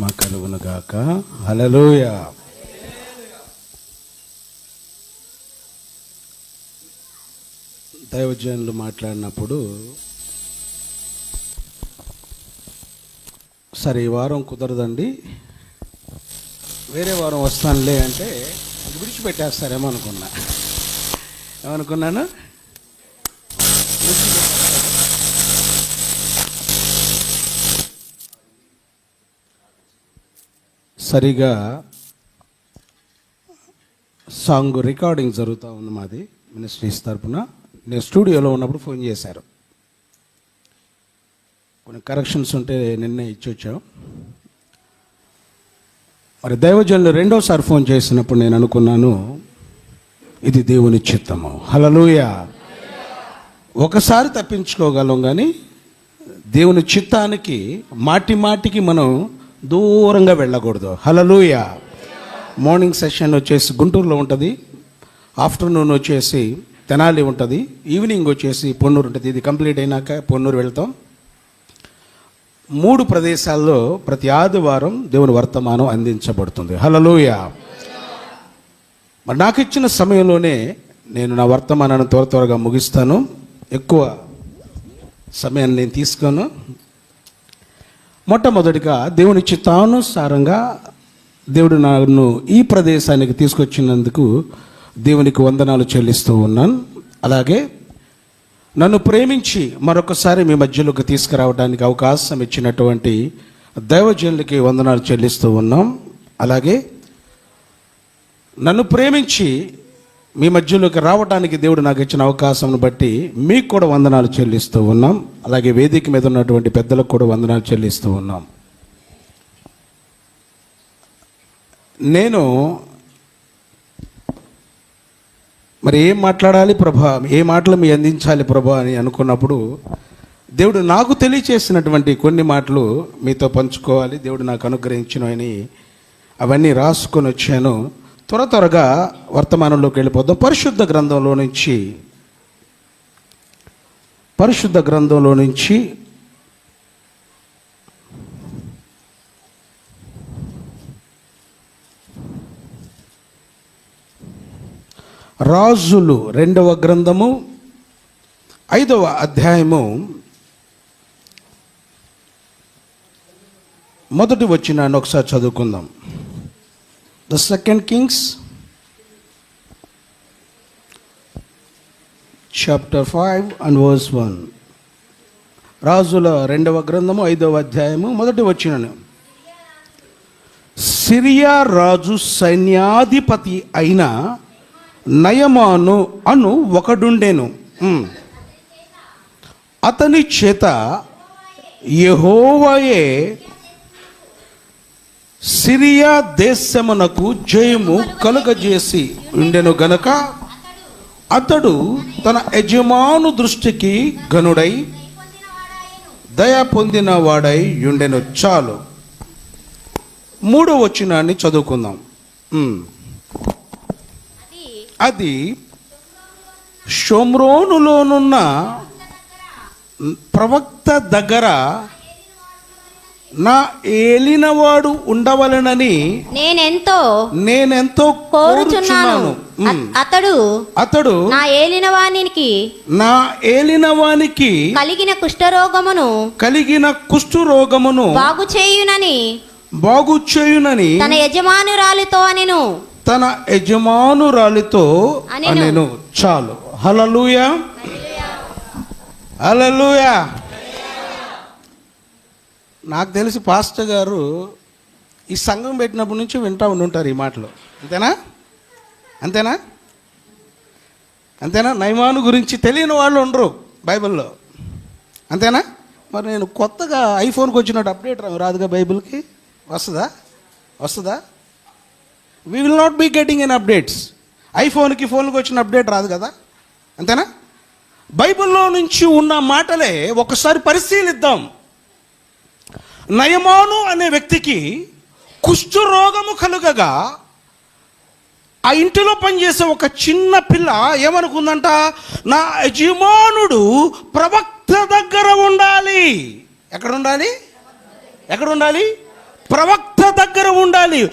మహిమ కలుగును గాక. హల్లెలూయా. దైవజనులు మాట్లాడినప్పుడు సరే ఈ వారం కుదరదండి, వేరే వారం వస్తానులే అంటే విడిచిపెట్టేస్తారేమో అనుకున్నా. ఏమనుకున్నాను? సరిగా సాంగ్ రికార్డింగ్ జరుగుతూ ఉంది మాది మినిస్ట్రీస్ తరపున. నేను స్టూడియోలో ఉన్నప్పుడు ఫోన్ చేశారు, కొన్ని కరెక్షన్స్ ఉంటే నిన్నే ఇచ్చొచ్చాం. మరి దైవజనులు రెండోసారి ఫోన్ చేసినప్పుడు నేను అనుకున్నాను, ఇది దేవుని చిత్తము. హల్లెలూయా. ఒకసారి తప్పించుకోగలం, కానీ దేవుని చిత్తానికి మాటి మాటికి మనం దూరంగా వెళ్ళకూడదు. హల్లెలూయా. మార్నింగ్ సెషన్ వచ్చేసి గుంటూరులో ఉంటుంది, ఆఫ్టర్నూన్ వచ్చేసి తెనాలి ఉంటుంది, ఈవినింగ్ వచ్చేసి పొన్నూరు ఉంటుంది. ఇది కంప్లీట్ అయినాక పొన్నూరు వెళ్తాం. 3 ప్రదేశాల్లో ప్రతి ఆదివారం దేవుని వర్తమానం అందించబడుతుంది. హల్లెలూయా. మరి నాకు ఇచ్చిన సమయంలోనే నేను నా వర్తమానాన్ని త్వరగా ముగిస్తాను. ఎక్కువ సమయాన్ని నేను తీసుకోను. మొట్టమొదటిగా దేవుని చిత్తానుసారంగా దేవుడు నన్ను ఈ ప్రదేశానికి తీసుకొచ్చినందుకు దేవునికి వందనాలు చెల్లిస్తూ ఉన్నాను. అలాగే నన్ను ప్రేమించి మరొకసారి మీ మధ్యలోకి తీసుకురావడానికి అవకాశం ఇచ్చినటువంటి దైవజనులకి వందనాలు చెల్లిస్తూ ఉన్నాం. అలాగే నన్ను ప్రేమించి మీ మధ్యలోకి రావడానికి దేవుడు నాకు ఇచ్చిన అవకాశం బట్టి మీకు కూడా వందనాలు చెల్లిస్తూ ఉన్నాం. అలాగే వేదిక మీద ఉన్నటువంటి పెద్దలకు కూడా వందనాలు చెల్లిస్తూ ఉన్నాం. నేను మరి ఏం మాట్లాడాలి ప్రభా, ఏ మాటలు మీ అందించాలి ప్రభా అని అనుకున్నప్పుడు దేవుడు నాకు తెలియచేసినటువంటి కొన్ని మాటలు మీతో పంచుకోవాలి, దేవుడు నాకు అనుగ్రహించినవని అవన్నీ రాసుకొని వచ్చాను. త్వరగా వర్తమానంలోకి వెళ్ళిపోదాం. పరిశుద్ధ గ్రంథంలో నుంచి రాజులు 2వ గ్రంథము 5వ అధ్యాయము మొదటి వచనాన్ని ఒకసారి చదువుకుందాం. The 2nd Kings chapter 5 and verse 1. రాజుల 2వ గ్రంథము 5వ అధ్యాయము మొదటి వచనం. సిరియా రాజు సైన్యాధిపతి అయిన నయమాను అను ఒకడుండెను. అతని చేత యెహోవాయే సిరియా దేశమునకు జయము కలుగజేసి ఉండెను గనుక అతడు తన యజమాను దృష్టికి ఘనుడై దయ పొందిన వాడై ఉండెను. చాలు. 3వ వచనాన్ని చదువుకుందాం. అది షోమ్రోనులోనున్న ప్రవక్త దగ్గర నా ఏలినవాడు ఉండవలెనని నేనెంతో కోరుచున్నాను. అతడు నా ఏలినవానికి కలిగిన కుష్ఠరోగమును బాగు చేయునని తన యజమానురాలితో అనెను. చాలు. హల్లెలూయా. హల్లెలూయా. నాకు తెలిసి పాస్టర్ గారు ఈ సంఘం పెట్టినప్పటి నుంచి వింటూ ఉండుంటారు ఈ మాటలు. అంతేనా? నయమాను గురించి తెలియని వాళ్ళు ఉండరు బైబిల్లో. అంతేనా? మరి నేను కొత్తగా ఐఫోన్కి వచ్చినట్టు అప్డేట్ రాదుగా బైబిల్కి. వస్తుందా? We will not be getting an updates. ఫోన్కి వచ్చిన అప్డేట్ రాదు కదా. అంతేనా? బైబిల్లో నుంచి ఉన్న మాటలే ఒకసారి పరిశీలిద్దాం. నయమాను అనే వ్యక్తికి కుష్ఠరోగము కలుగగా ఆ ఇంటిలో పనిచేసే ఒక చిన్న పిల్ల ఏమనుకుందంట, నా యజమానుడు ప్రవక్త దగ్గర ఉండాలి. ఎక్కడ ఉండాలి? ప్రవక్త కానీ